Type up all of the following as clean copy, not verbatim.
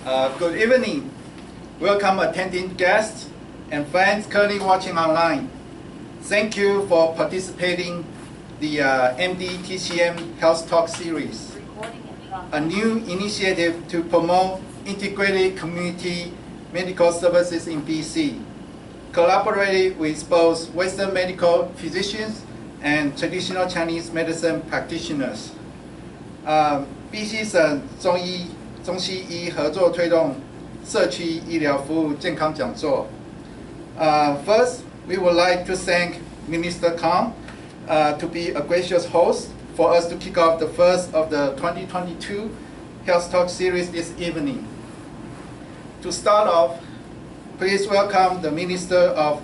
Good evening. Welcome attending guests and friends currently watching online. Thank you for participating the MD-TCM Health Talk series, a new initiative to promote integrated community medical services in BC, collaborated with both Western medical physicians and traditional Chinese medicine practitioners. BC 省中西医合作推动社区医疗服务健康讲座。First, we would like to thank Minister Kang to be a gracious host for us to kick off the first of the 2022 Health Talk series this evening. To start off, please welcome the Minister of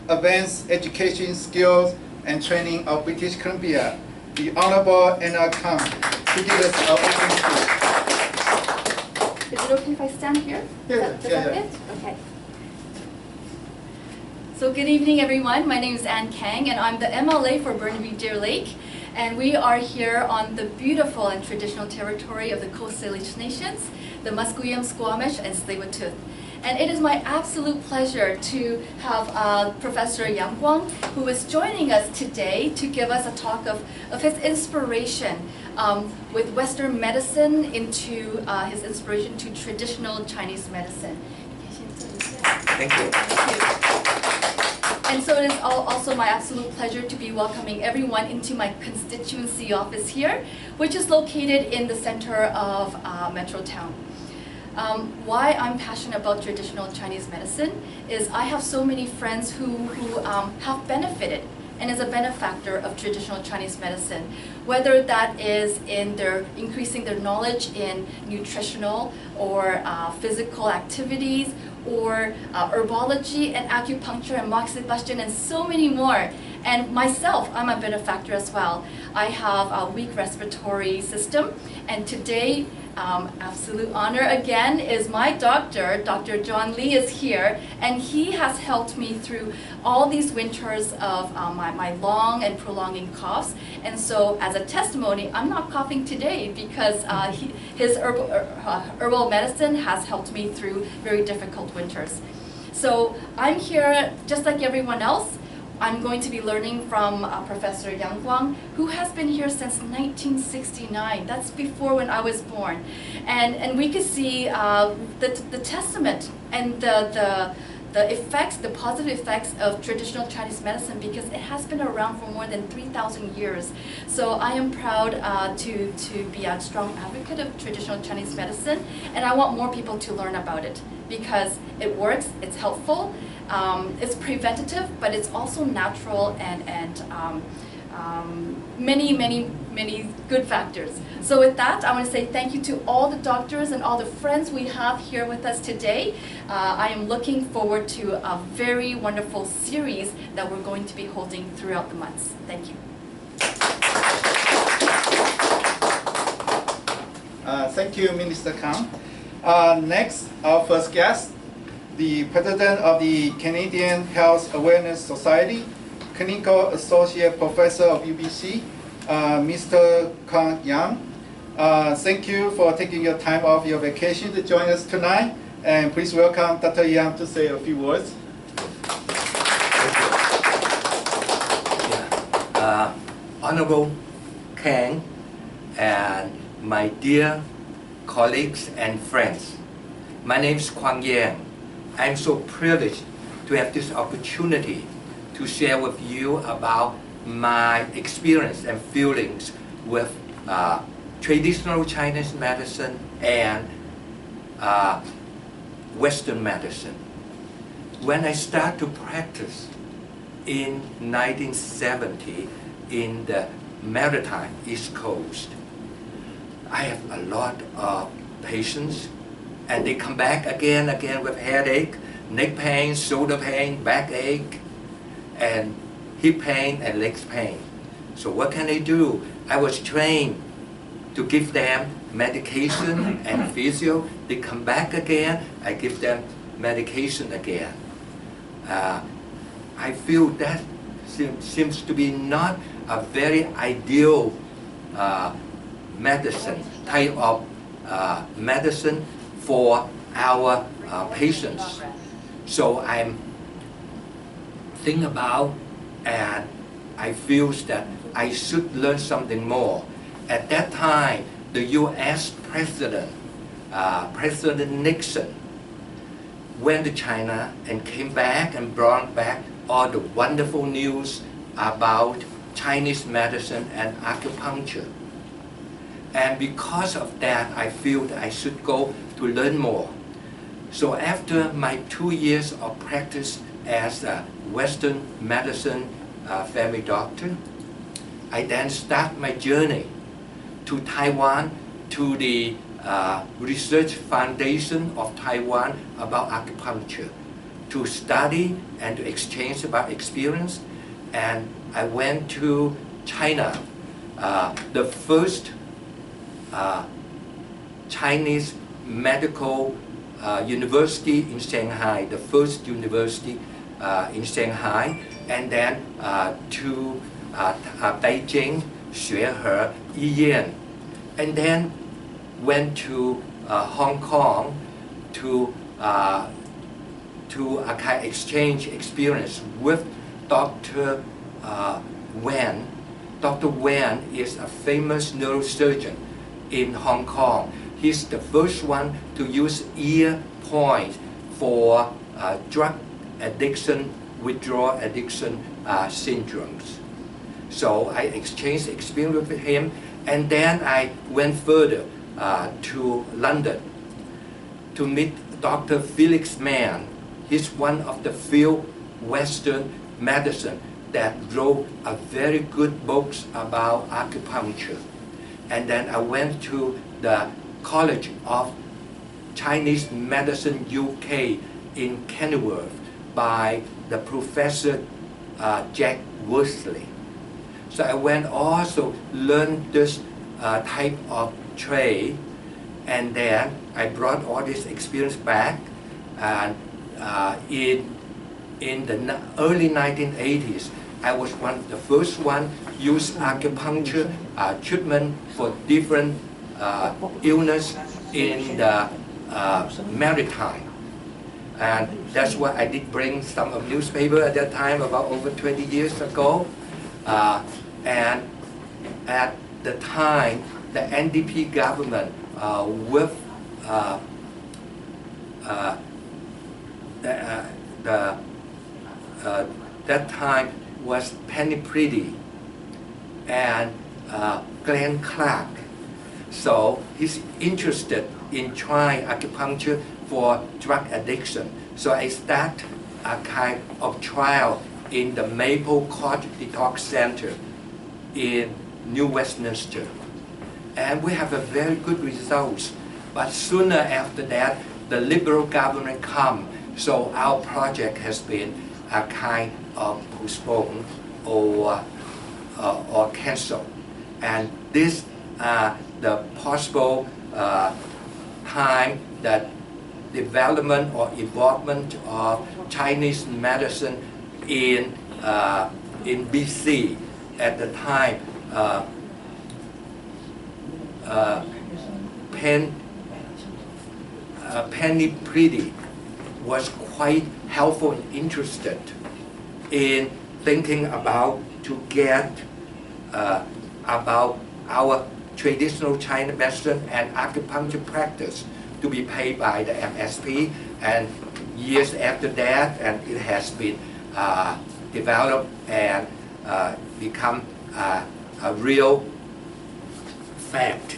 Advanced Education, Skills and Training of British Columbia, the Honorable Anna Kang, to give us our opening speech. Is it okay if I stand here? Yeah. It? Okay. So good evening, everyone. My name is Ann Kang, and I'm the MLA for Burnaby-Deer Lake. And we are here on the beautiful and traditional territory of the Coast Salish Nations, the Musqueam, Squamish, and Tsleil-Waututh. And it is my absolute pleasure to have Professor Yang Guang, who is joining us today to give us a talk of his inspiration with Western medicine into his inspiration to traditional Chinese medicine. Thank you. Thank you. And so it is also my absolute pleasure to be welcoming everyone into my constituency office here, which is located in the center of Metro Town. Why I'm passionate about traditional Chinese medicine is I have so many friends who have benefited and is a benefactor of traditional Chinese medicine, whether that is in their increasing their knowledge in nutritional or physical activities, or herbology and acupuncture and moxibustion and so many more. And myself, I'm a benefactor as well. I have a weak respiratory system, and today, absolute honor again is my doctor, Dr. John Lee is here, and he has helped me through all these winters of my long and prolonging coughs. And so as a testimony, I'm not coughing today because his herbal medicine has helped me through very difficult winters. So I'm here just like everyone else. I'm going to be learning from Professor Yang Guang, who has been here since 1969. That's before when I was born. And we could see the testament and the effects, the positive effects of traditional Chinese medicine, because it has been around for more than 3,000 years. So I am proud to be a strong advocate of traditional Chinese medicine, and I want more people to learn about it because it works, it's helpful, it's preventative, but it's also natural and many good factors. So with that, I want to say thank you to all the doctors and all the friends we have here with us today. I am looking forward to a very wonderful series that we're going to be holding throughout the months. Thank you. Thank you, Minister Kang. Next, our first guest, the President of the Canadian Health Awareness Society, Clinical Associate Professor of UBC, Mr. Kang Yang. Thank you for taking your time off your vacation to join us tonight. And please welcome Dr. Yang to say a few words. Honorable Kang and my dear colleagues and friends, my name is Kwang Yang. I'm so privileged to have this opportunity to share with you about my experience and feelings with traditional Chinese medicine and Western medicine. When I started to practice in 1970 in the Maritime East Coast, I have a lot of patients, and they come back again with headache, neck pain, shoulder pain, backache, and hip pain and legs pain. So what can I do? I was trained to give them medication and physio. They come back again, I give them medication again. I feel that seems to be not a very ideal medicine, type of medicine for our patients. So I'm thinking about, and I feel that I should learn something more. At that time, the U.S. President, President Nixon, went to China and came back and brought back all the wonderful news about Chinese medicine and acupuncture. And because of that, I feel that I should go to learn more. So after my 2 years of practice as a Western medicine family doctor, I then start my journey to Taiwan, to the Research Foundation of Taiwan about acupuncture, to study and to exchange about experience. And I went to China, the first Chinese medical university in Shanghai, the first university in Shanghai, and then to Beijing, 学和医院, and then went to Hong Kong to exchange experience with Dr. Wen. Dr. Wen is a famous neurosurgeon in Hong Kong. He's the first one to use ear points for drug addiction, withdrawal addiction syndromes. So I exchanged experience with him, and then I went further to London to meet Dr. Felix Mann. He's one of the few Western medicine that wrote a very good books about acupuncture. And then I went to the College of Chinese Medicine UK in Kenilworth by the Professor Jack Worsley. So I went also learn this type of trade, and then I brought all this experience back, and in the early 1980s, I was the first one use acupuncture treatment for different illness in the maritime. And that's why I did bring some of newspaper at that time, about over 20 years ago. And at the time, the NDP government with that time was Penny Pretty and Glenn Clark. So he's interested in trying acupuncture for drug addiction. So I start a kind of trial in the Maple Court Detox Center in New Westminster. And we have a very good results. But sooner after that, the Liberal government come. So our project has been a kind of postponed or canceled. And this the possible time that development or involvement of Chinese medicine in BC at the time. Penny Pretty was quite helpful and interested in thinking about to get about our traditional Chinese medicine and acupuncture practice to be paid by the MSP. And years after that, and it has been developed and become a real fact.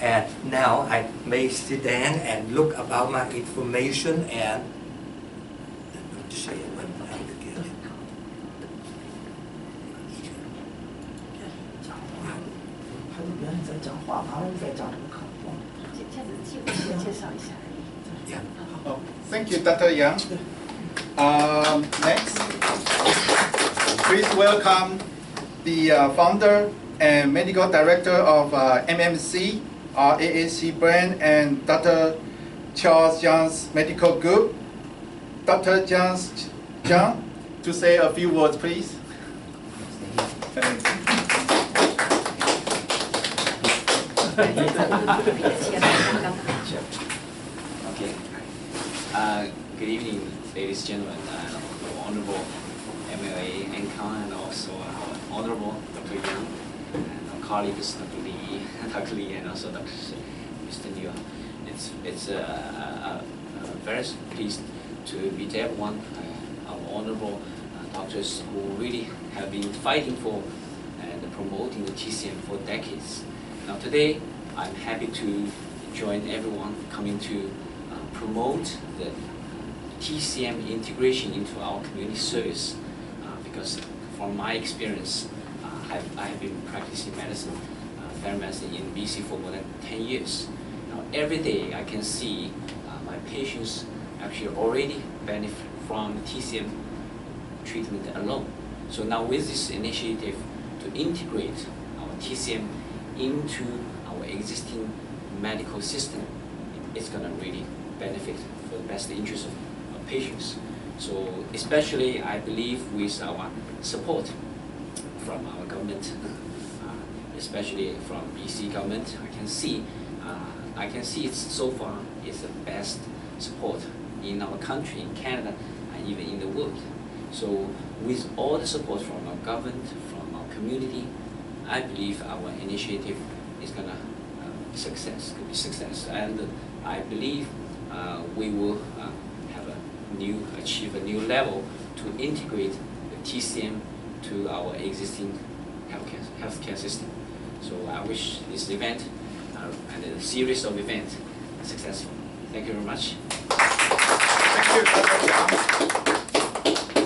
And now I may sit down and look about my information and say when I get it. 还是别人在讲话，旁人在讲这个课。这样子介绍一下。 Yeah. Oh, thank you, Dr. Yang. Next, please welcome the founder and medical director of MMC, our AAC brand, and Dr. Charles Jiang's medical group. Dr. Jiang, to say a few words, please. Good evening, ladies and gentlemen, and our honorable MLA Ancon, and also our honorable Dr. Yang, and our colleagues Dr. Lee, and also Mr. Liu. It's very pleased to meet everyone, our honorable doctors who really have been fighting for and promoting the TCM for decades. Now today, I'm happy to join everyone coming to promote the TCM integration into our community service, because from my experience, I have been practicing medicine, family medicine in BC for more than 10 years. Now every day I can see my patients actually already benefit from TCM treatment alone. So now with this initiative to integrate our TCM into our existing medical system, it's going to really benefit for the best interest of patients. So especially I believe with our support from our government, especially from BC government, I can see it's so far it's the best support in our country, in Canada, and even in the world. So with all the support from our government, from our community, I believe our initiative is gonna be success, and I believe we will achieve a new level to integrate the TCM to our existing healthcare system. So I wish this event and a series of events successful. Thank you very much. Thank you, Dr.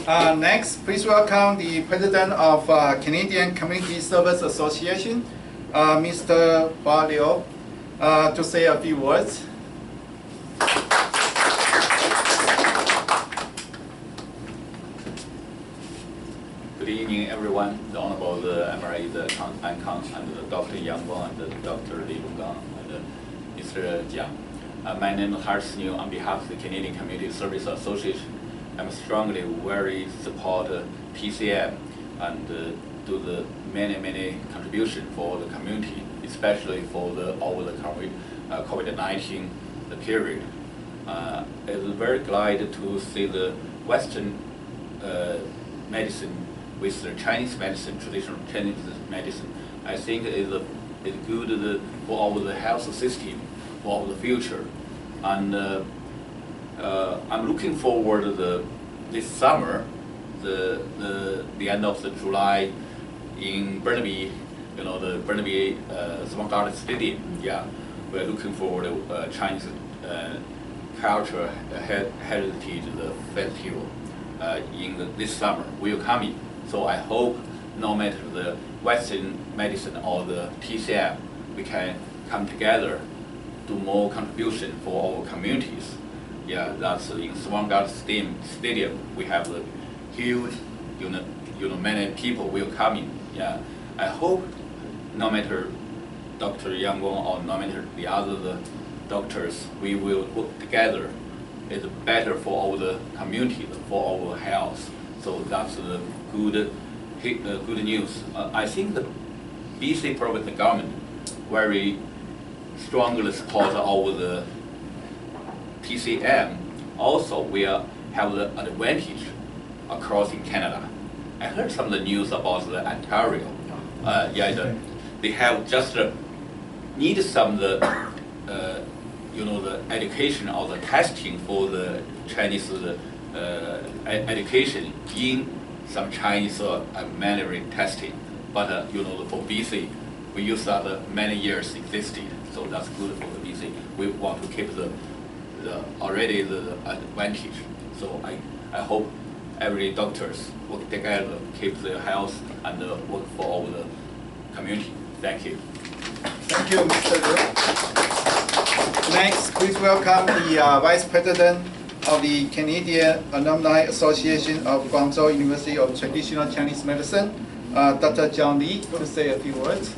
Yang. Next, please welcome the President of Canadian Community Service Association, Mr. Hua Liu, to say a few words. Good evening, everyone. The Honorable MRA, the Ancon, and Dr. Yang and Dr. Li Ronggang and Mr. Jiang. My name is Harsh New on behalf of the Canadian Community Service Association. I'm strongly very support TCM and do the many contribution for the community, especially for the over the COVID-19 period. I'm very glad to see the Western medicine with the Chinese medicine, traditional Chinese medicine. I think it's good for our the health system for the future, and I'm looking forward to this summer, the end of the July in Burnaby, the Burnaby Swan Stadium. Yeah, we're looking forward to Chinese culture heritage festival in this summer will come in. So I hope no matter the Western medicine or the TCM, we can come together, do more contribution for our communities. Yeah, that's in Swan Stadium. We have the huge, many people will come in. Yeah, I hope no matter Dr. Yang Wong or no matter the other doctors, we will work together. It's better for all the community, for our health. So that's the good news. I think the BC provincial government very strongly support our the TCM. Also, we have the advantage across in Canada. I heard some of the news about the Ontario. They have just need some the the education or the testing for the Chinese education in some Chinese Mandarin testing. But for BC, we use that many years existed, so that's good for the BC. We want to keep the advantage. So I hope every doctors work together, keep their health, and work for all the community. Thank you. Thank you, Mr. Liu. Next, please welcome the Vice President of the Canadian Alumni Association of Guangzhou University of Traditional Chinese Medicine, Dr. John Li, to say a few words.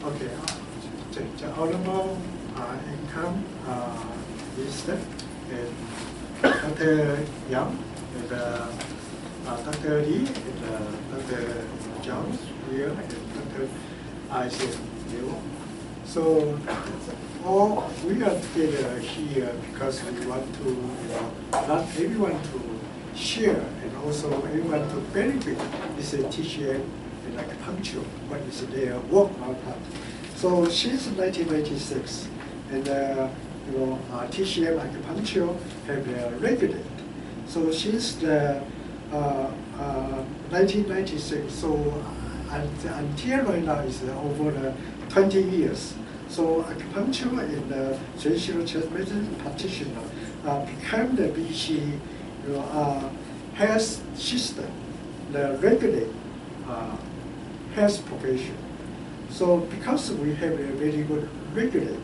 Okay, the Honorable Income Minister, Dr. Yang, and Dr. Lee, and Dr. John, Liu, and Dr. I said, so all we are together here because we want to, not everyone to share and also everyone to benefit. This is TCM and acupuncture, what is their work outcome. So since 1996, and TCM acupuncture have regulated. So since the 1996, so until right now is over 20 years. So acupuncture and traditional Chinese medicine practitioner became the BC health system, the regulate health profession. So because we have a very good regulate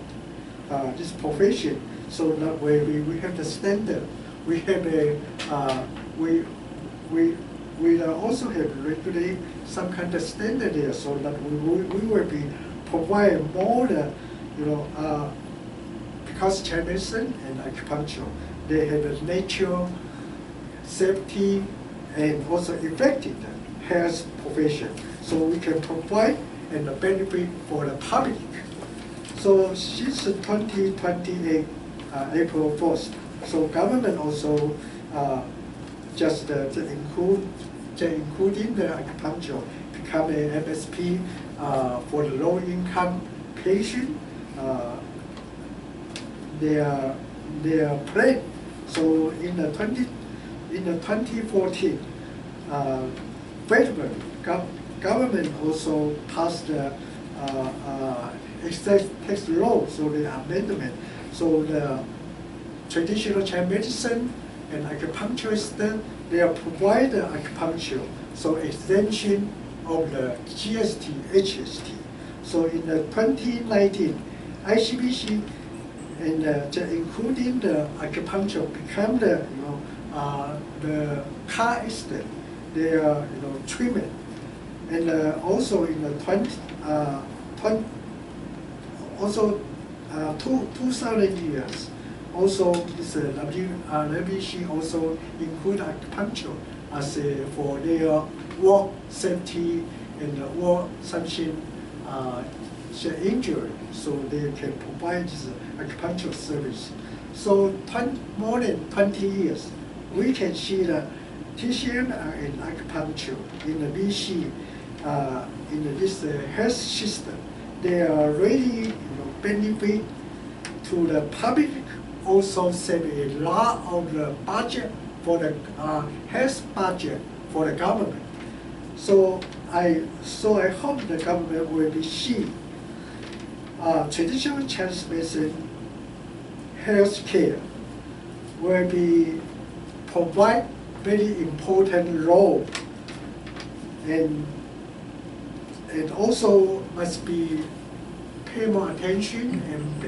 this profession, so that way we have the standard. We have a we also have regulate some kind of standard there, so that we will be provide more because Chinese medicine and acupuncture, they have a nature, safety, and also effective health profession. So we can provide and benefit for the public. So since 2028, April 1st, so government also just including the acupuncture become a MSP for the low-income patient. Their plan. So in the 2014, February, government also passed the excess tax law, so the amendment. So the traditional Chinese medicine and acupuncturists, they are provide the acupuncture, so extension of the GST, HST. So in the 2019, ICBC and including the acupuncture become the car accident, their treatment, and also in the 2000 years. Also, this WBC also include acupuncture as for their work safety and work something injury, so they can provide this acupuncture service. So more than 20 years, we can see the TCM and acupuncture in the BC in this health system. They are really benefit to the public. Also save a lot of the budget for the health budget for the government. So I hope the government will be see traditional Chinese medicine health care will be provide very important role, and also must be pay more attention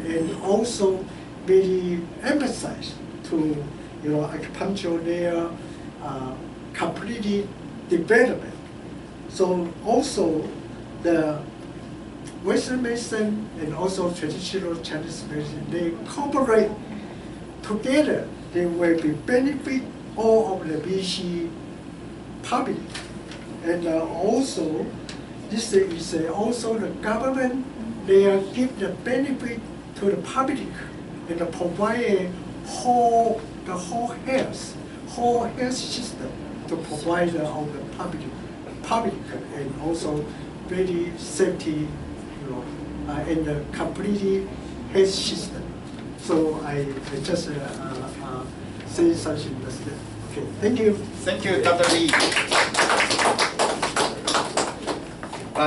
and also very emphasize to acupuncture their completely development. So also the Western medicine and also traditional Chinese medicine, they cooperate together. They will be benefit all of the BC public, and also this is also the government. They give the benefit to the public and provide the whole health system to provide all the public and also very safety, and the completely health system. So I just say something like that. Okay, thank you. Thank you, Dr. Lee.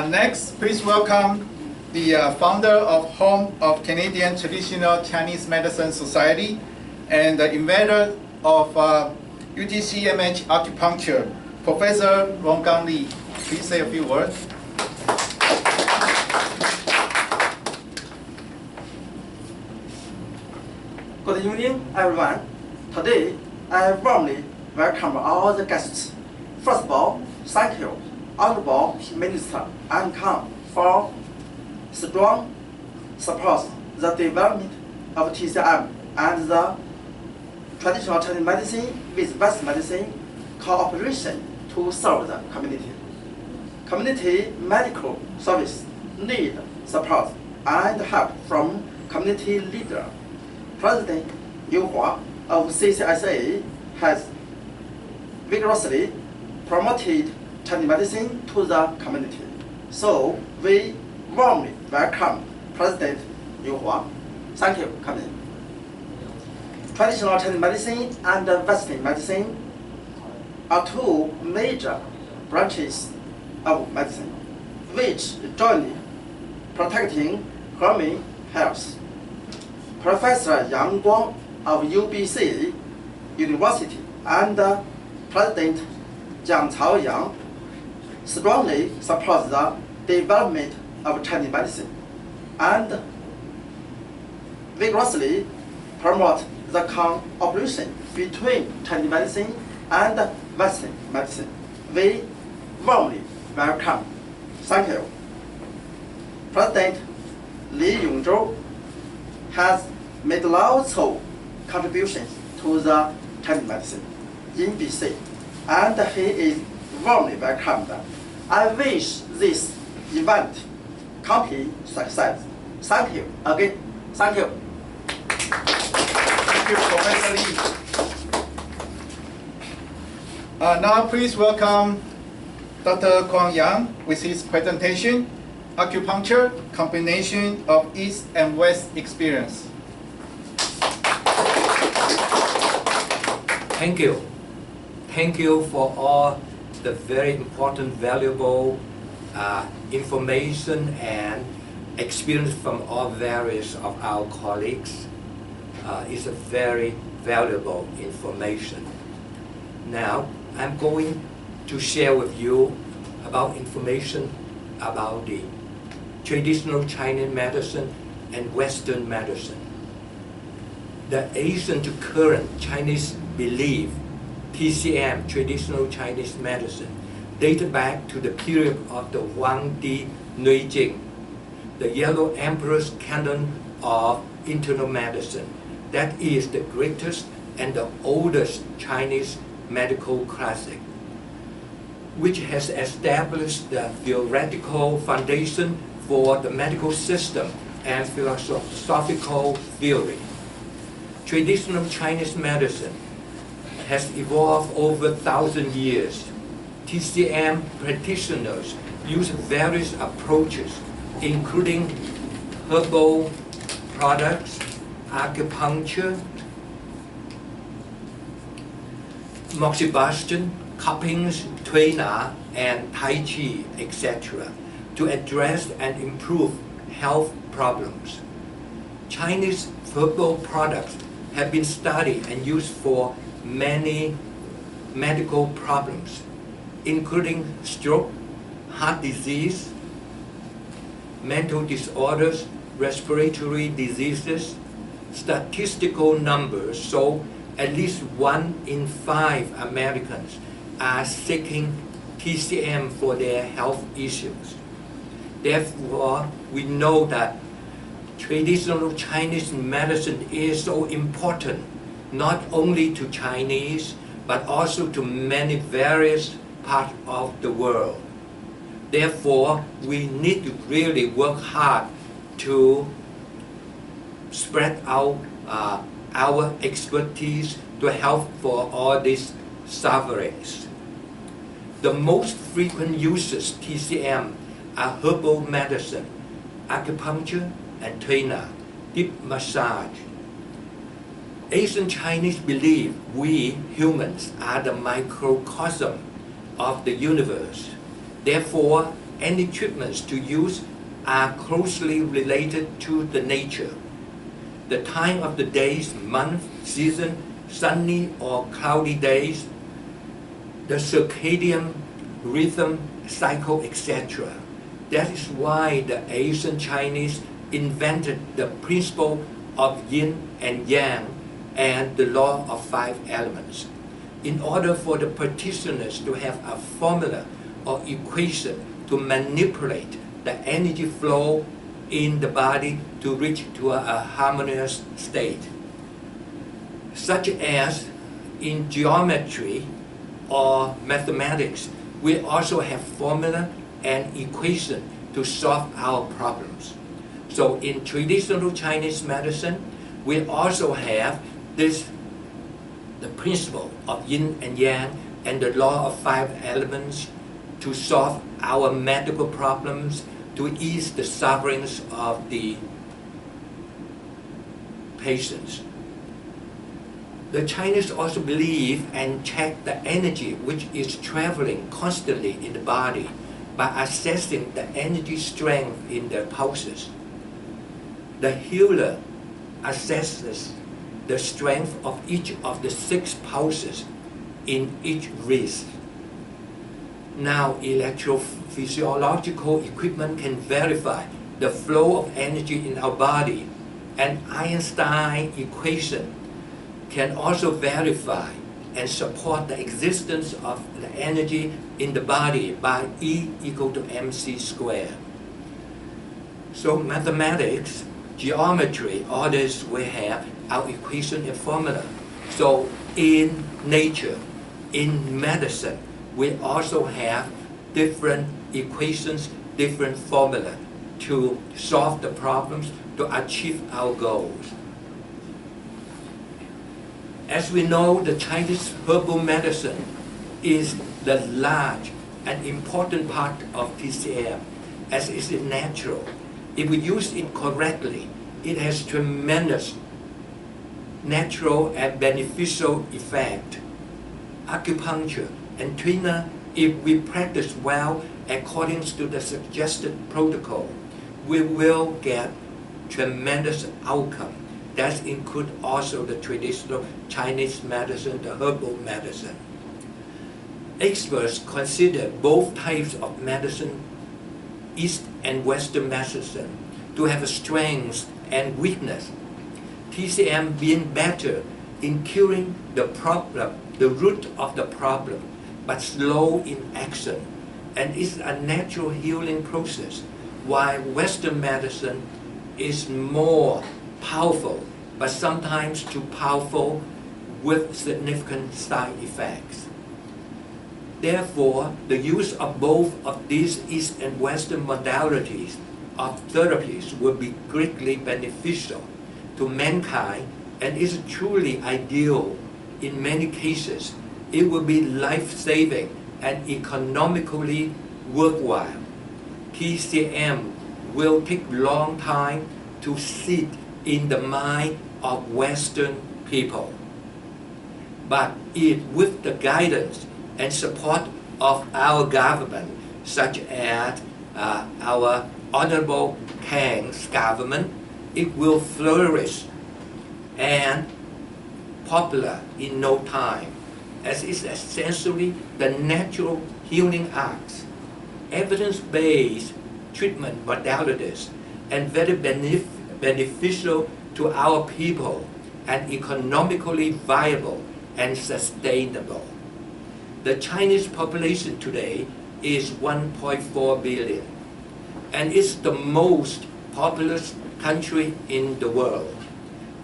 Next, please welcome the founder of Home of Canadian Traditional Chinese Medicine Society and the inventor of UTCMH Acupuncture, Professor Ronggang Li. Please say a few words. Good evening, everyone. Today, I warmly welcome all the guests. First of all, thank you, Honorable Minister Ankang, for strong support the development of TCM and the traditional Chinese medicine with Western medicine cooperation to serve the community. Community medical service need support and help from community leader. President Yu Hua of CCSA has vigorously promoted Chinese medicine to the community. So we warmly welcome President Yu Hua. Thank you for coming. Traditional Chinese medicine and Western medicine are two major branches of medicine, which jointly protecting human health. Professor Yang Guang of UBC University and President Jiang Caoyang strongly support the development of Chinese medicine and vigorously promote the cooperation between Chinese medicine and Western medicine. We warmly welcome. Thank you. President Li Yongzhou has made lots of contributions to the Chinese medicine in BC, and he is warmly welcomed. I wish this event complete success. Thank you again. Thank you. Thank you, Professor Lee. Now please welcome Dr. Kwang Yang with his presentation, Acupuncture, Combination of East and West Experience. Thank you. Thank you for all the very important, valuable information and experience from all various of our colleagues. It's a very valuable information. Now, I'm going to share with you about information about the traditional Chinese medicine and Western medicine. The ancient current Chinese belief, TCM, traditional Chinese medicine, dated back to the period of the Huangdi Nuijing, the Yellow Emperor's canon of internal medicine. That is the greatest and the oldest Chinese medical classic, which has established the theoretical foundation for the medical system and philosophical theory. Traditional Chinese medicine has evolved over 1,000 years. TCM practitioners use various approaches, including herbal products, acupuncture, moxibustion, cuppings, tuina, and tai chi, etc., to address and improve health problems. Chinese herbal products have been studied and used for many medical problems, including stroke, heart disease, mental disorders, respiratory diseases. Statistical numbers show at least 1 in 5 Americans are seeking TCM for their health issues. Therefore, we know that traditional Chinese medicine is so important, not only to Chinese, but also to many various parts of the world. Therefore, we need to really work hard to spread out our expertise to help for all these sufferings. The most frequent uses TCM are herbal medicine, acupuncture, and tuina, deep massage. Asian Chinese believe we humans are the microcosm of the universe. Therefore, any treatments to use are closely related to the nature. The time of the days, month, season, sunny or cloudy days, the circadian rhythm, cycle, etc. That is why the Asian Chinese invented the principle of yin and yang and the law of 5 elements. In order for the practitioners to have a formula or equation to manipulate the energy flow in the body to reach to a harmonious state. Such as in geometry or mathematics, we also have formula and equation to solve our problems. So in traditional Chinese medicine, we also have the principle of yin and yang and the law of 5 elements to solve our medical problems, to ease the sufferings of the patients. The Chinese also believe and check the energy which is traveling constantly in the body by assessing the energy strength in the pulses. The healer assesses the strength of each of the 6 pulses in each wrist. Now, electrophysiological equipment can verify the flow of energy in our body, and Einstein equation can also verify and support the existence of the energy in the body by E equal to mc squared. So mathematics, geometry, all this we have our equation and formula. So in nature, in medicine, we also have different equations, different formula to solve the problems, to achieve our goals. As we know, the Chinese herbal medicine is the large and important part of TCM, as is natural. If we use it correctly, it has tremendous natural and beneficial effect. Acupuncture and trainer, if we practice well according to the suggested protocol, we will get tremendous outcome. That includes also the traditional Chinese medicine, the herbal medicine. Experts consider both types of medicine, East and Western medicine, to have strengths and weakness. TCM being better in curing the problem, the root of the problem, but slow in action, and is a natural healing process, while Western medicine is more powerful, but sometimes too powerful with significant side effects. Therefore, the use of both of these East and Western modalities of therapies will be greatly beneficial to mankind and is truly ideal. In many cases, it will be life-saving and economically worthwhile. TCM will take long time to sit in the mind of Western people. But it, with the guidance and support of our government, such as our Honorable Kang's government, it will flourish and popular in no time, as is essentially the natural healing arts, evidence-based treatment modalities, and very beneficial to our people, and economically viable and sustainable. The Chinese population today is 1.4 billion, and it's the most populous country in the world.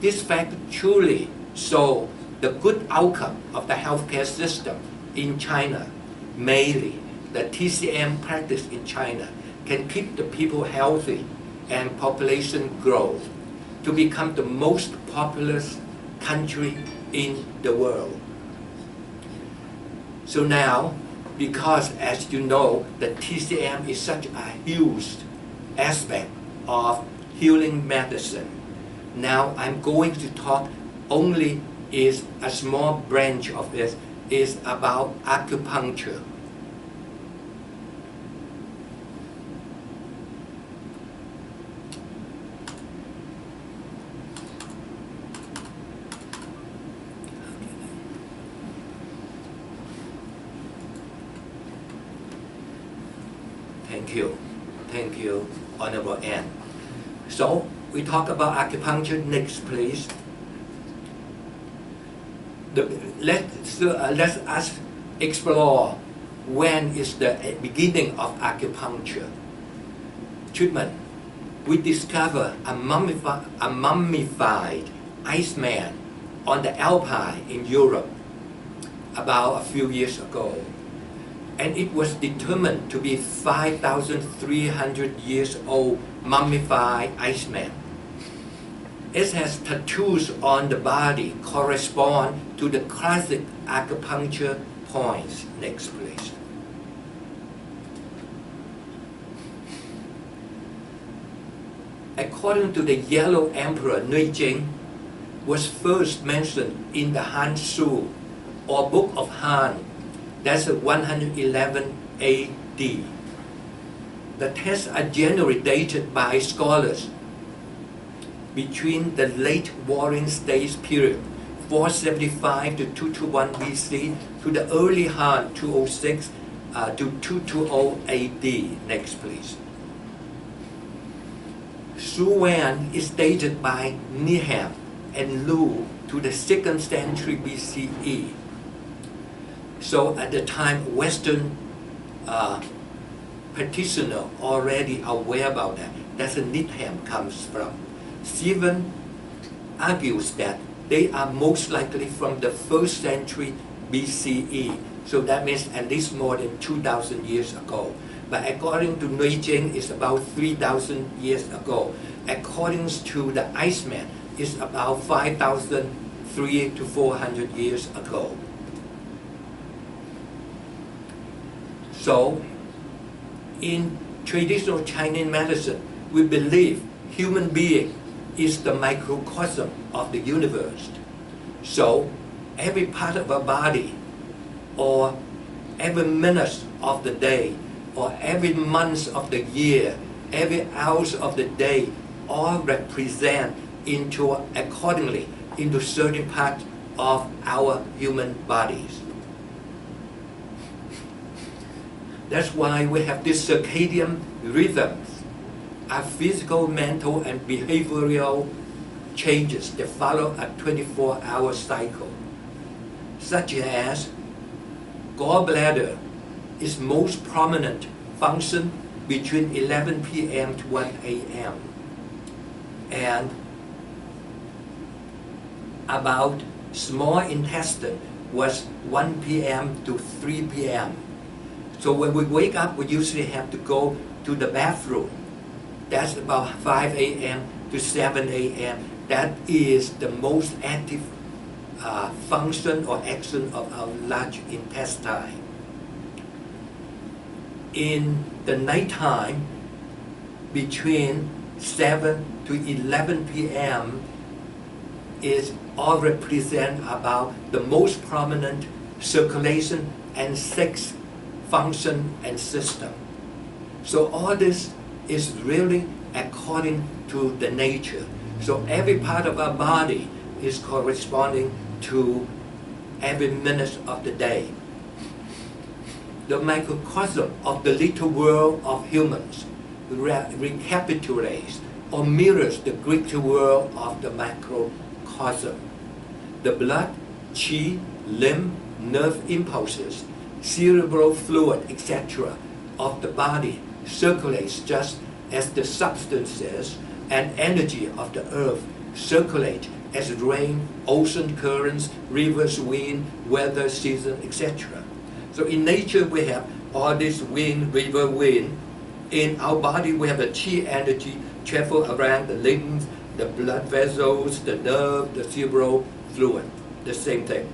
This fact truly shows the good outcome of the healthcare system in China. Mainly, the TCM practice in China can keep the people healthy and population growth to become the most populous country in the world. So now, because as you know, the TCM is such a huge aspect of healing medicine, now I'm going to talk only is a small branch of this, is about acupuncture. Thank you, Honorable Ann. So, we talk about acupuncture next, please. Let's us explore when is the beginning of acupuncture treatment. We discovered a mummified Iceman on the Alpine in Europe about a few years ago. and it was determined to be 5,300 years old mummified Iceman. It has tattoos on the body correspond to the classic acupuncture points. Next, please. According to the Yellow Emperor, Nui Jing was first mentioned in the Han Su, or Book of Han. That's 111 AD. The texts are generally dated by scholars between the late Warring States period, 475 to 221 BC, to the early Han, 206 to 220 AD. Next, please. Su Wan is dated by Niham and Lu to the 2nd century BCE. So at the time, Western practitioners already aware about that. That's where Niham comes from. Stephen argues that they are most likely from the 1st century BCE. So that means at least more than 2,000 years ago. But according to Nui Jing, it's about 3,000 years ago. According to the Iceman, it's about 5,300 to 400 years ago. So, in traditional Chinese medicine, we believe human being is the microcosm of the universe. So, every part of our body, or every minute of the day, or every month of the year, every hour of the day, all represent accordingly into certain parts of our human bodies. That's why we have these circadian rhythms, our physical, mental, and behavioral changes that follow a 24-hour cycle, such as gallbladder is most prominent function between 11 p.m. to 1 a.m. and about small intestine was 1 p.m. to 3 p.m. So when we wake up, we usually have to go to the bathroom. That's about 5 a.m. to 7 a.m. That is the most active function or action of our large intestine. In the nighttime, between 7 to 11 p.m. is all represent about the most prominent circulation and sex function and system. So all this is really according to the nature. So every part of our body is corresponding to every minute of the day. The microcosm of the little world of humans recapitulates or mirrors the greater world of the macrocosm. The blood, qi, limb, nerve impulses, cerebral fluid, etc. of the body circulates just as the substances and energy of the earth circulate as rain, ocean currents, rivers, wind, weather, season, etc. So in nature we have all this wind, river, wind. In our body we have the qi energy travel around the limbs, the blood vessels, the nerve, the cerebral fluid. The same thing.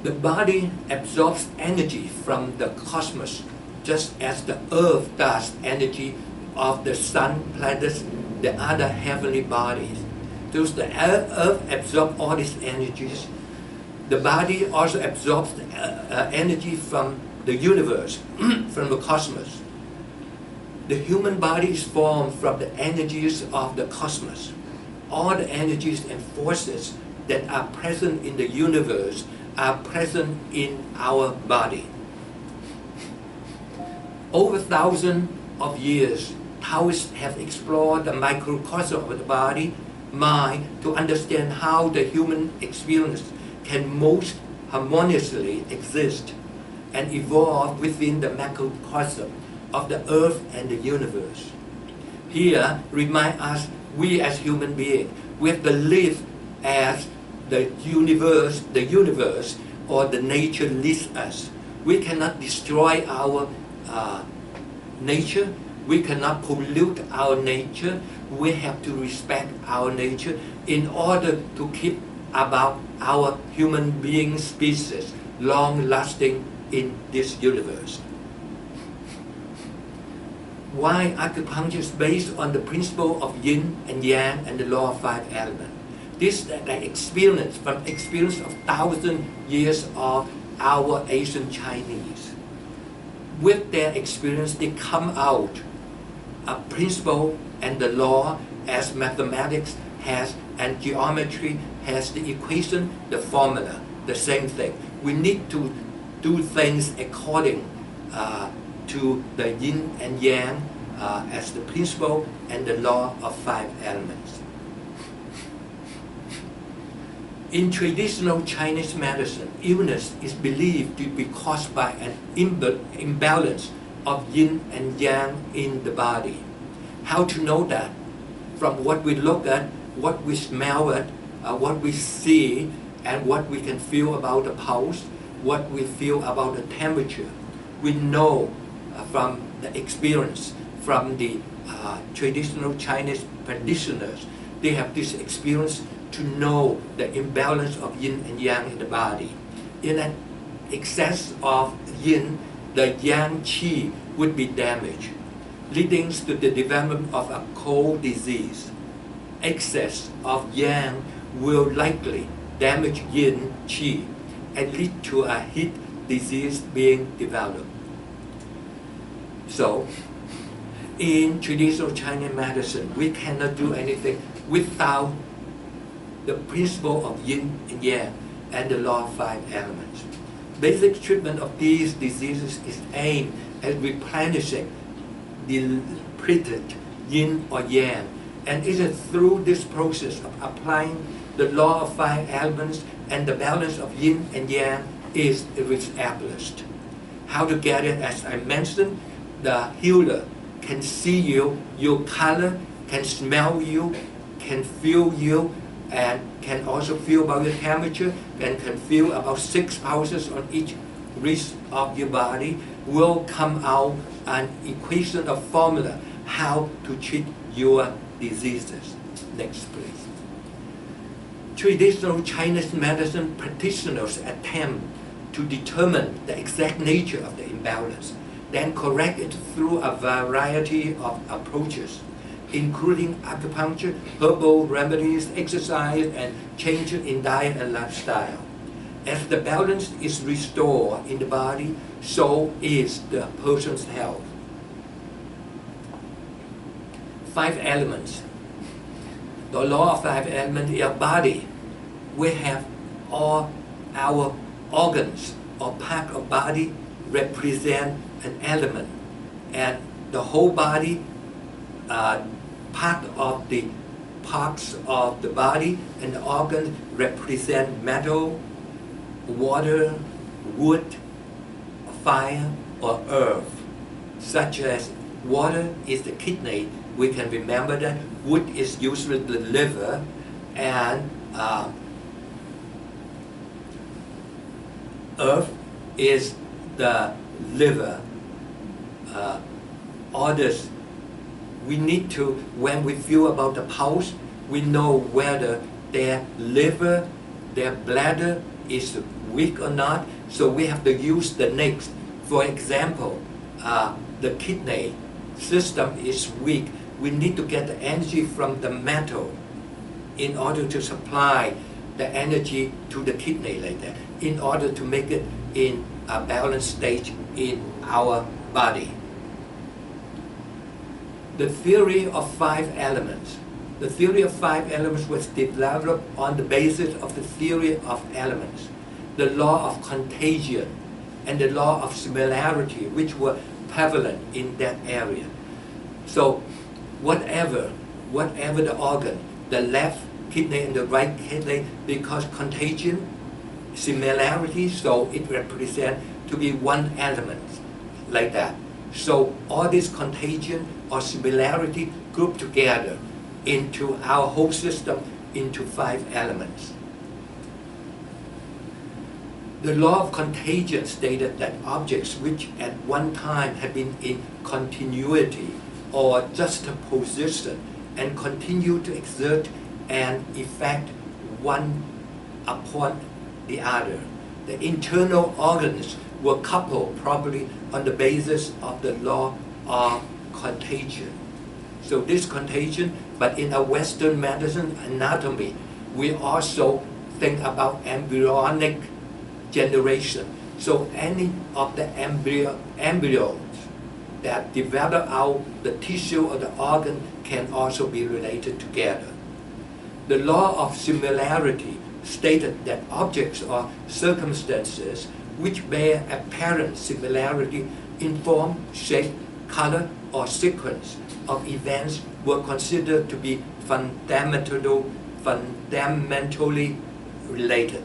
The body absorbs energy from the cosmos, just as the earth does energy of the sun, planets, the other heavenly bodies. So the earth absorbs all these energies. The body also absorbs energy from the universe, from the cosmos. The human body is formed from the energies of the cosmos. All the energies and forces that are present in the universe are present in our body. Over thousands of years, Taoists have explored the microcosm of the body, mind, to understand how the human experience can most harmoniously exist and evolve within the macrocosm of the earth and the universe. Here, remind us, we as human beings, we have to live as the universe or the nature leads us. We cannot destroy our nature. We cannot pollute our nature. We have to respect our nature in order to keep about our human being species long-lasting in this universe. Why acupuncture is based on the principle of yin and yang and the law of 5 elements. This is the experience from experience of 1,000 years of our Asian Chinese. With their experience, they come out a principle and the law as mathematics has and geometry has the equation, the formula, the same thing. We need to do things according to the yin and yang as the principle and the law of 5 elements. In traditional Chinese medicine, illness is believed to be caused by an imbalance of yin and yang in the body. How to know that? From what we look at, what we smell at, what we see, and what we can feel about the pulse, what we feel about the temperature. We know from the experience, from the traditional Chinese practitioners, they have this experience to know the imbalance of yin and yang in the body. In an excess of yin, the yang qi would be damaged, leading to the development of a cold disease. Excess of yang will likely damage yin qi and lead to a heat disease being developed. So, in traditional Chinese medicine, we cannot do anything without the principle of yin and yang and the law of 5 elements. Basic treatment of these diseases is aimed at replenishing the depleted yin or yang, and it is through this process of applying the law of 5 elements and the balance of yin and yang is established. How to get it? As I mentioned, the healer can see you, your color, can smell you, can feel you, and can also feel about your temperature, and can feel about 6 pulses on each wrist of your body, will come out an equation of formula how to treat your diseases. Next, please. Traditional Chinese medicine practitioners attempt to determine the exact nature of the imbalance, then correct it through a variety of approaches, including acupuncture, herbal remedies, exercise, and change in diet and lifestyle. As the balance is restored in the body, so is the person's health. 5 elements. The law of 5 elements in our body. We have all our organs or part of body represent an element, and the whole body, part of the parts of the body and the organs represent metal, water, wood, fire, or earth. Such as water is the kidney. We can remember that. Wood is usually the liver, and earth is the liver. Others, we need to, when we feel about the pulse, we know whether their liver, their bladder is weak or not. So we have to use the next. For example, the kidney system is weak. We need to get the energy from the metal in order to supply the energy to the kidney like that, in order to make it in a balanced state in our body. The theory of 5 elements. The theory of 5 elements was developed on the basis of the theory of elements, the law of contagion, and the law of similarity, which were prevalent in that area. So whatever the organ, the left kidney and the right kidney, because contagion, similarity, so it represents to be one element, like that. So all this contagion or similarity grouped together into our whole system into 5 elements. The law of contagion stated that objects which at one time had been in continuity or juxtaposition and continue to exert an effect one upon the other. The internal organs were coupled probably on the basis of the law of contagion. So this contagion, but in a Western medicine anatomy, we also think about embryonic generation. So any of the embryos that develop out the tissue or the organ can also be related together. The law of similarity stated that objects or circumstances which bear apparent similarity in form, shape, color, or sequence of events were considered to be fundamentally related.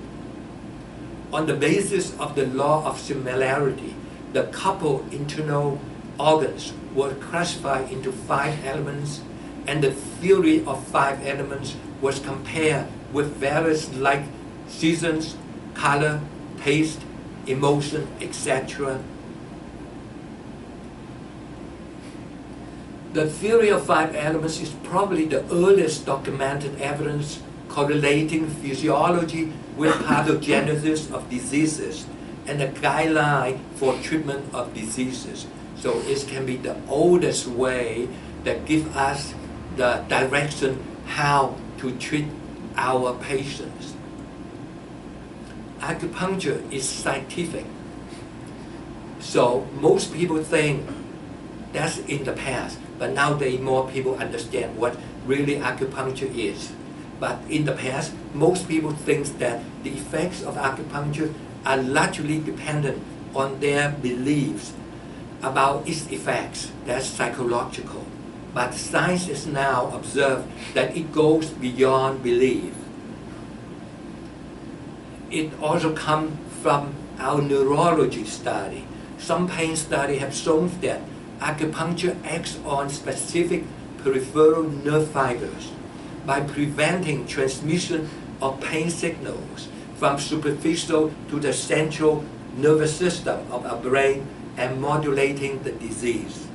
On the basis of the law of similarity, the coupled internal organs were classified into 5 elements, and the theory of 5 elements was compared with various like seasons, color, taste, emotion, etc. The theory of 5 elements is probably the earliest documented evidence correlating physiology with pathogenesis of diseases and a guideline for treatment of diseases. So it can be the oldest way that gives us the direction how to treat our patients. Acupuncture is scientific. So most people think that's in the past, but nowadays more people understand what really acupuncture is. But in the past, most people think that the effects of acupuncture are largely dependent on their beliefs about its effects. That's psychological. But science has now observed that it goes beyond belief. It also comes from our neurology study. Some pain studies have shown that acupuncture acts on specific peripheral nerve fibers by preventing transmission of pain signals from superficial to the central nervous system of our brain and modulating the disease.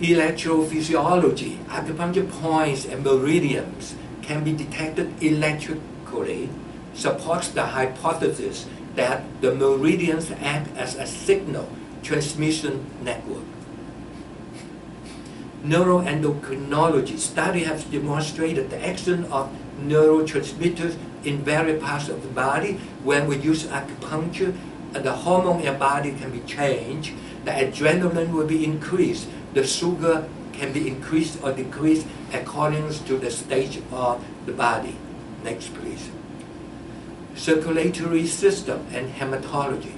Electrophysiology, acupuncture points and meridians can be detected electrically, supports the hypothesis that the meridians act as a signal transmission network. Neuroendocrinology studies have demonstrated the action of neurotransmitters in various parts of the body. When we use acupuncture, the hormone in the body can be changed, the adrenaline will be increased, the sugar can be increased or decreased according to the stage of the body. Next, please. Circulatory system and hematology.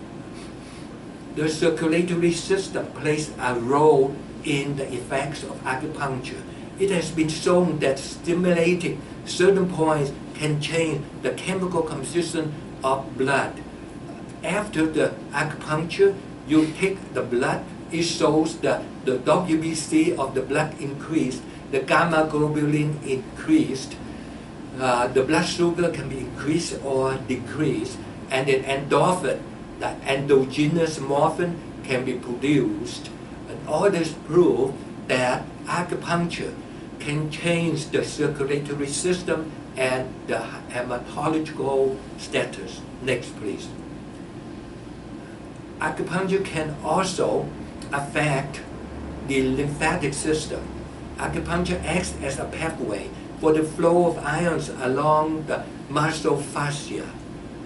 The circulatory system plays a role in the effects of acupuncture. It has been shown that stimulating certain points can change the chemical composition of blood. After the acupuncture, you take the blood, it shows the WBC of the blood increased, the gamma globulin increased, the blood sugar can be increased or decreased, and then endorphin, the endogenous morphine, can be produced. And all this prove that acupuncture can change the circulatory system and the hematological status. Next, please. Acupuncture can also affect the lymphatic system. Acupuncture acts as a pathway for the flow of ions along the muscle fascia,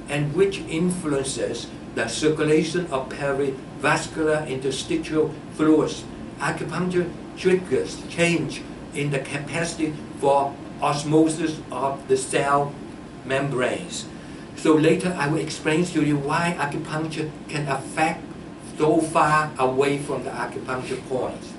and which influences the circulation of perivascular interstitial fluids. Acupuncture triggers change in the capacity for osmosis of the cell membranes. So later I will explain to you why acupuncture can affect so far away from the acupuncture points.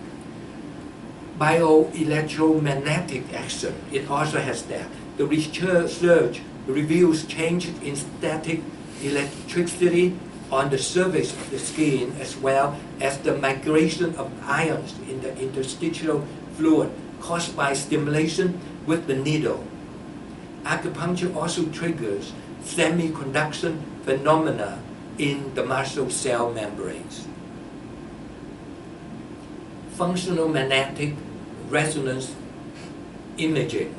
Bioelectromagnetic action, it also has that. The research reveals changes in static electricity on the surface of the skin, as well as the migration of ions in the interstitial fluid caused by stimulation with the needle. Acupuncture also triggers semiconduction phenomena in the muscle cell membranes. Functional magnetic resonance imaging.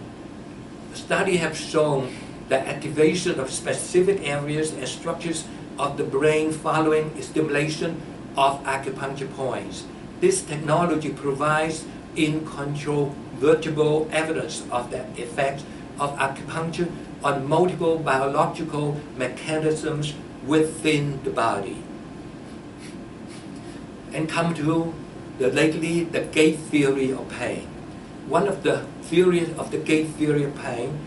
Studies have shown the activation of specific areas and structures of the brain following stimulation of acupuncture points. This technology provides incontrovertible evidence of the effects of acupuncture on multiple biological mechanisms within the body. And come to lately the gate theory of pain. One of the theories of the gate theory of pain,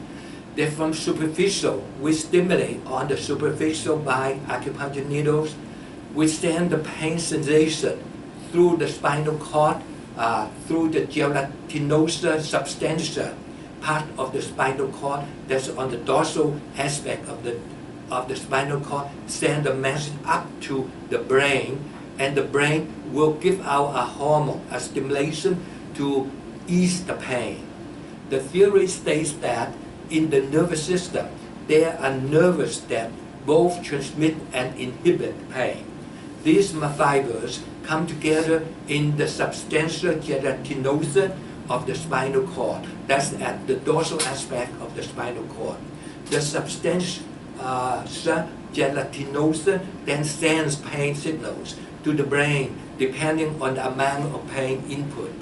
that from superficial, we stimulate on the superficial by acupuncture needles, we send the pain sensation through the spinal cord, through the gelatinosa substantia, part of the spinal cord that's on the dorsal aspect of the spinal cord, send the message up to the brain, and the brain will give out a hormone, a stimulation to ease the pain. The theory states that in the nervous system, there are nerves that both transmit and inhibit pain. These fibers come together in the substantia gelatinosa of the spinal cord. That's at the dorsal aspect of the spinal cord. The substantia gelatinosa then sends pain signals to the brain depending on the amount of pain input.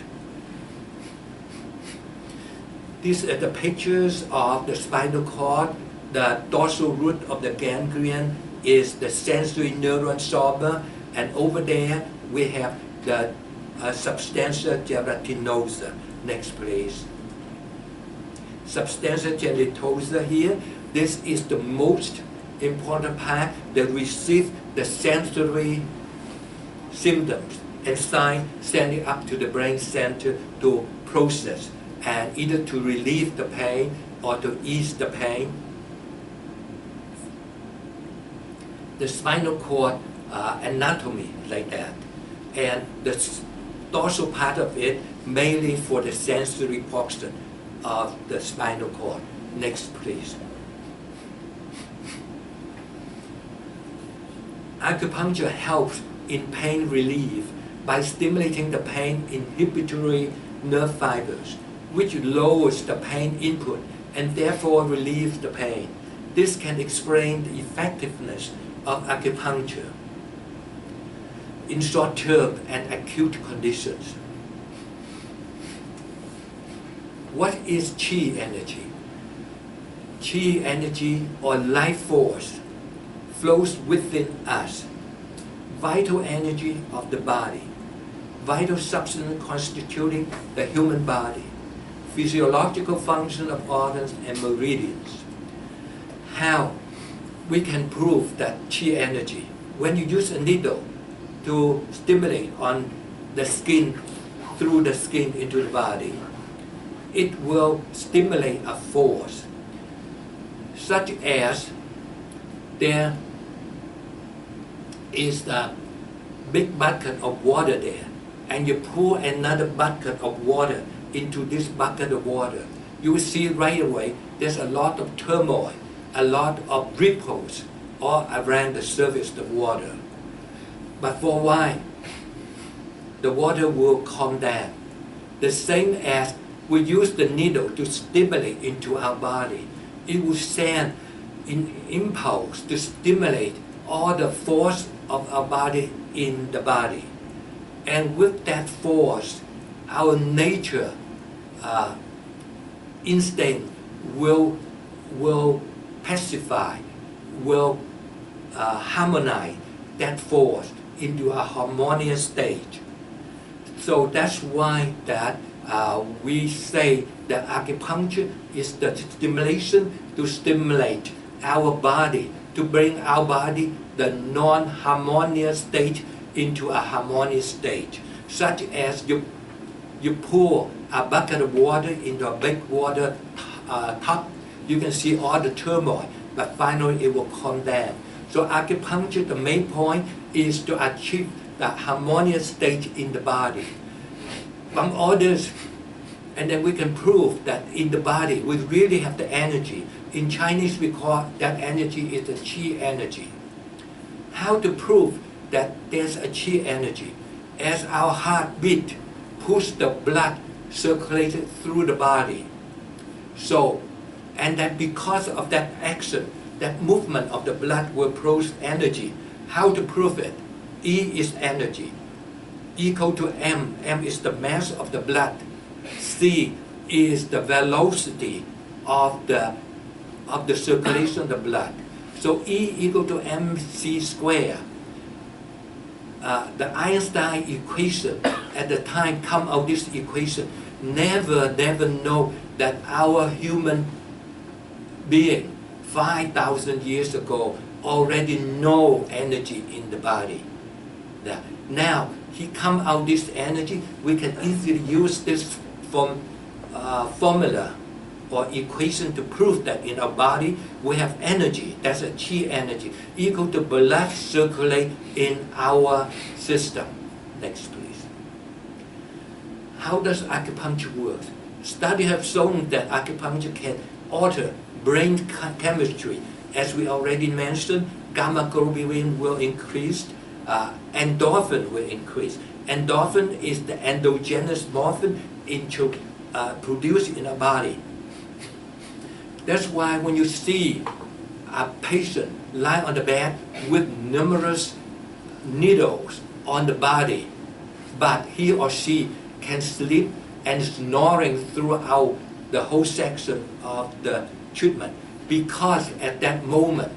These are the pictures of the spinal cord. The dorsal root of the ganglion is the sensory neuron sorbor, and over there we have the substantia gelatinosa. Next, please. Substantia gelatinosa here. This is the most important part that receives the sensory symptoms and signs sending up to the brain center to process, and either to relieve the pain or to ease the pain. The spinal cord anatomy like that, and the dorsal part of it mainly for the sensory portion of the spinal cord. Next, please. Acupuncture helps in pain relief by stimulating the pain inhibitory nerve fibers, which lowers the pain input and therefore relieves the pain. This can explain the effectiveness of acupuncture in short-term and acute conditions. What is qi energy? Qi energy, or life force, flows within us. Vital energy of the body, vital substance constituting the human body, physiological function of organs and meridians. How we can prove that qi energy? When you use a needle to stimulate on the skin, through the skin into the body, it will stimulate a force, such as there is a big bucket of water there, and you pour another bucket of water into this bucket of water. You will see right away there's a lot of turmoil, a lot of ripples all around the surface of water. But for a while, the water will calm down. The same as we use the needle to stimulate into our body. It will send an impulse to stimulate all the force of our body in the body. And with that force, our nature instinct will pacify, will harmonize that force into a harmonious state. So that's why that we say that acupuncture is the stimulation to stimulate our body, to bring our body, the non-harmonious state, into a harmonious state, such as you pour a bucket of water into a big water tub. You can see all the turmoil, but finally it will calm down. So acupuncture, the main point is to achieve the harmonious state in the body. From all this And then we can prove that in the body we really have the energy. In Chinese we call that energy is the qi energy. How to prove that there's a qi energy? As our heartbeat push the blood circulated through the body. So, and that because of that action, that movement of the blood will produce energy. How to prove it? E is energy, equal to M. M is the mass of the blood. C is the velocity of the circulation of the blood. So E equal to mc square. The Einstein equation at the time come out this equation. Never know that our human being 5,000 years ago already know energy in the body. Now he come out this energy. We can easily use this formula or equation to prove that in our body we have energy. That's a qi energy equal to blood circulate in our system. Next, please. How does acupuncture work? Studies have shown that acupuncture can alter brain chemistry. As we already mentioned, gamma globulin will increase, endorphin will increase. Endorphin is the endogenous morphin produced in our body. That's why when you see a patient lie on the bed with numerous needles on the body, but he or she can sleep and snoring throughout the whole section of the treatment, because at that moment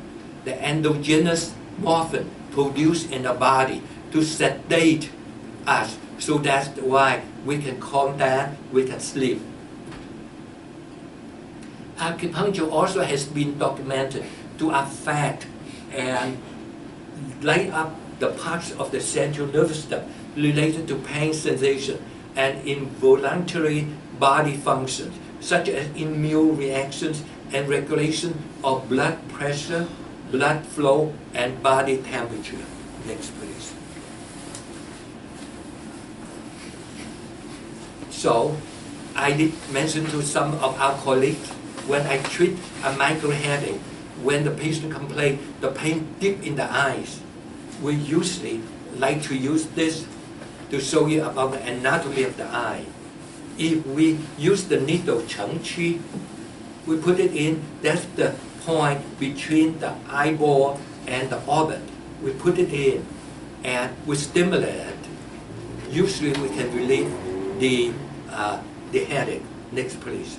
the endogenous morphin produced in the body to sedate us. So that's why we can calm down, we can sleep. Acupuncture also has been documented to affect and light up the parts of the central nervous system related to pain sensation and involuntary body functions, such as immune reactions and regulation of blood pressure, blood flow, and body temperature. Next, please. So, I did mention to some of our colleagues, when I treat a migraine headache, when the patient complains the pain deep in the eyes, we usually like to use this to show you about the anatomy of the eye. If we use the needle Cheng Qi, we put it in, that's the point between the eyeball and the orbit. We put it in and we stimulate it. Usually we can relieve the headache. Next, please.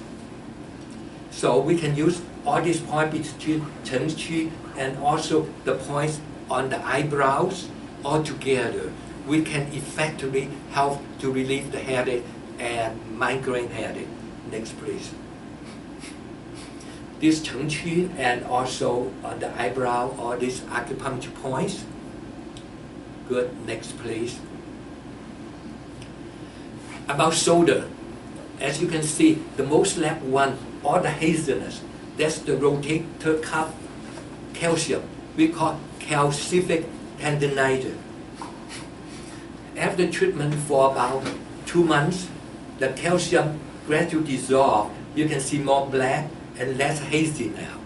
So we can use all these points between Cheng Qi and also the points on the eyebrows all together. We can effectively help to relieve the headache and migraine headache. Next, please. This Cheng Qi and also on the eyebrow, all these acupuncture points. Good. Next, please. About shoulder, as you can see, the most left one, all the haziness, that's the rotator cuff calcium. We call calcific tendinitis. After treatment for about 2 months, the calcium gradually dissolves. You can see more black and less hazy now.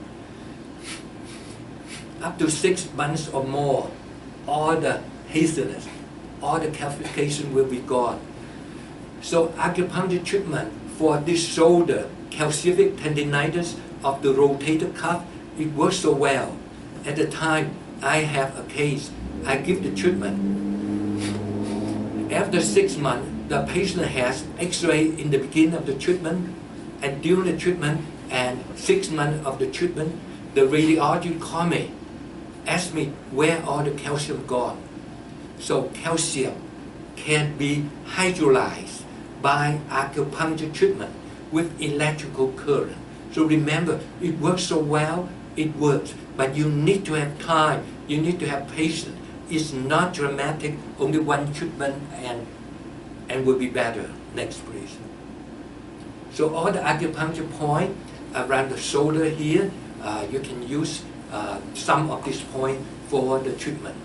Up to 6 months or more, all the haziness, all the calcification will be gone. So acupuncture treatment for this shoulder calcific tendinitis of the rotator cuff, it works so well. At the time I have a case, I give the treatment. After 6 months, the patient has X-ray in the beginning of the treatment, and during the treatment and 6 months of the treatment, the radiologist called me, asked me where all the calcium gone. So calcium can be hydrolyzed by acupuncture treatment with electrical current. So remember, it works so well, it works, but you need to have time, you need to have patience. It's not dramatic, only one treatment and will be better. Next, please. So all the acupuncture point around the shoulder here, you can use some of this point for the treatment.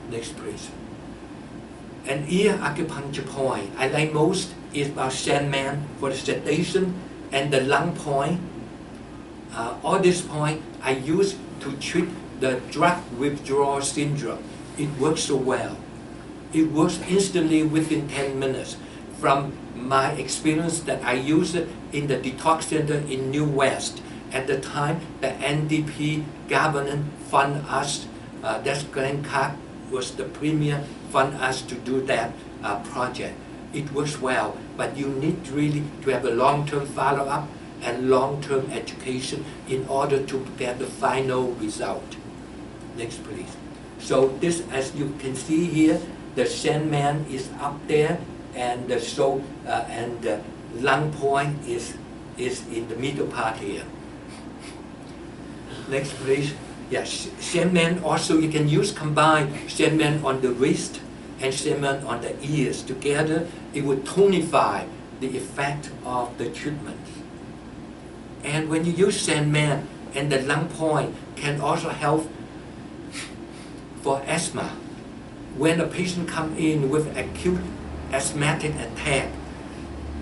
Next, please. An ear acupuncture point I like most is about Sandman for the sedation and the lung point. All this point I use to treat the drug withdrawal syndrome. It works so well. It works instantly within 10 minutes. From my experience that I used it in the detox center in New West. At the time, the NDP government fund us, that's Grand Card was the premier fund us to do that project. It works well, but you need really to have a long-term follow-up and long-term education in order to get the final result. Next, please. So this, as you can see here, the Sandman is up there, and the and the lung point is in the middle part here. Next, please. Yes, Sandman also you can use combine Sandman on the wrist and Sandman on the ears together. It will tonify the effect of the treatment. And when you use Sandman and the lung point can also help for asthma. When a patient comes in with acute asthmatic attack,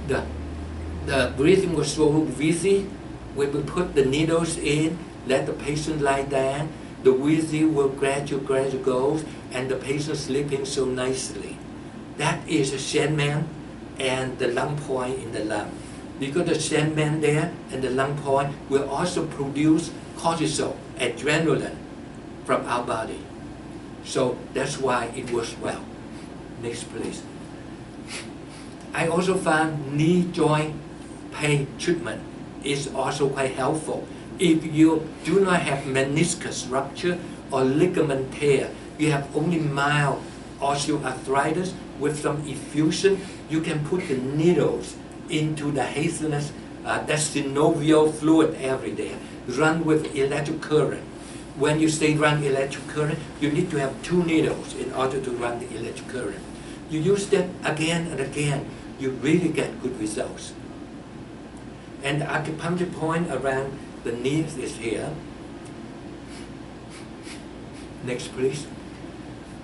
the breathing was so wheezy. When we put the needles in, let the patient lie down, the wheezy will gradually go, and the patient sleeping so nicely. That is a Sandman and the lung point in the lung. Because the Sandman there and the lung point will also produce cortisol, adrenaline from our body. So that's why it works well. Next, please. I also found knee joint pain treatment is also quite helpful. If you do not have meniscus rupture or ligament tear, you have only mild osteoarthritis with some effusion, you can put the needles into the hazelnut, that's synovial fluid every day. Run with electric current. When you say run electric current, you need to have 2 needles in order to run the electric current. You use that again and again, you really get good results. And the acupuncture point around the knees is here. Next, please.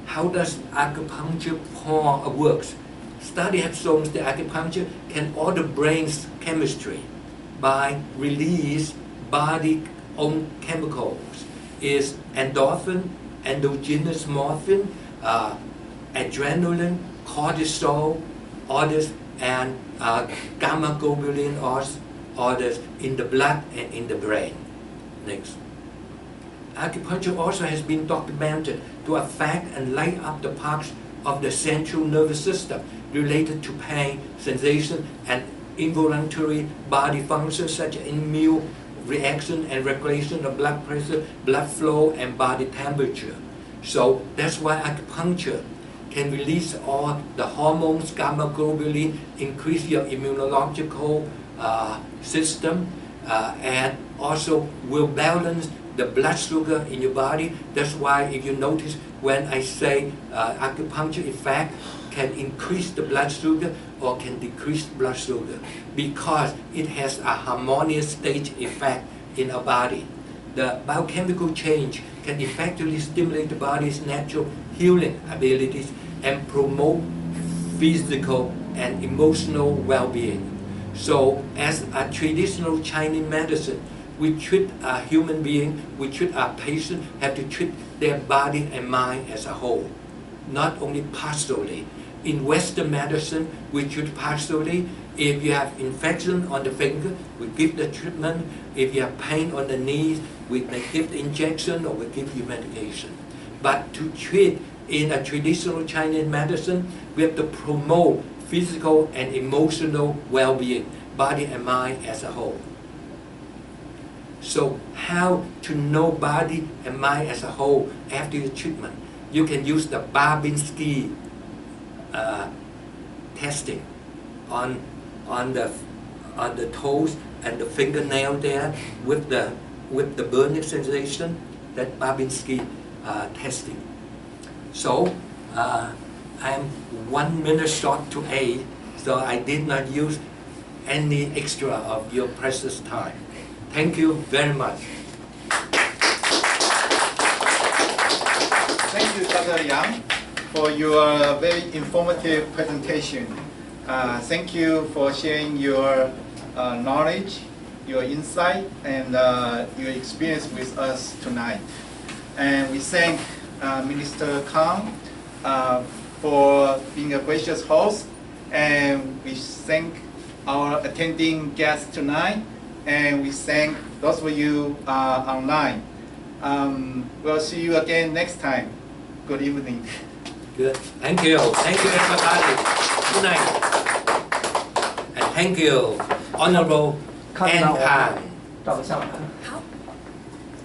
How does acupuncture point works? Study have shown that acupuncture can alter brain's chemistry by release body own chemicals. Is endorphin, endogenous morphine, adrenaline, cortisol, others, and gamma globulin others in the blood and in the brain. Next. Acupuncture also has been documented to affect and light up the parts of the central nervous system related to pain, sensation, and involuntary body functions such as immune reaction and regulation of blood pressure, blood flow, and body temperature. So that's why acupuncture can release all the hormones, gamma globulin, increase your immunological system, and also will balance the blood sugar in your body. That's why if you notice when I say acupuncture effect can increase the blood sugar or can decrease blood sugar, because it has a harmonious state effect in our body. The biochemical change can effectively stimulate the body's natural healing abilities and promote physical and emotional well-being. So as a traditional Chinese medicine, we treat a human being, we treat our patient, have to treat their body and mind as a whole, not only partially. In Western medicine, we treat partially. If you have infection on the finger, we give the treatment. If you have pain on the knees, we may give the injection or we give you medication. But to treat in a traditional Chinese medicine, we have to promote physical and emotional well-being, body and mind as a whole. So how to know body and mind as a whole after the treatment? You can use the Babinski testing on the toes and the fingernail there with the burning sensation, that Babinski testing. So I'm 1 minute short to 8, so I did not use any extra of your precious time. Thank you very much. Thank you, Dr. Yang, for your very informative presentation. Thank you for sharing your knowledge, your insight, and your experience with us tonight. And we thank Minister Kang for being a gracious host, and we thank our attending guests tonight, and we thank those of you online. We'll see you again next time. Good evening. Good. Thank you. Thank you, everybody. Good night. And thank you, Honorable 看得到 Ann 我 Kang. 照个相吧。好。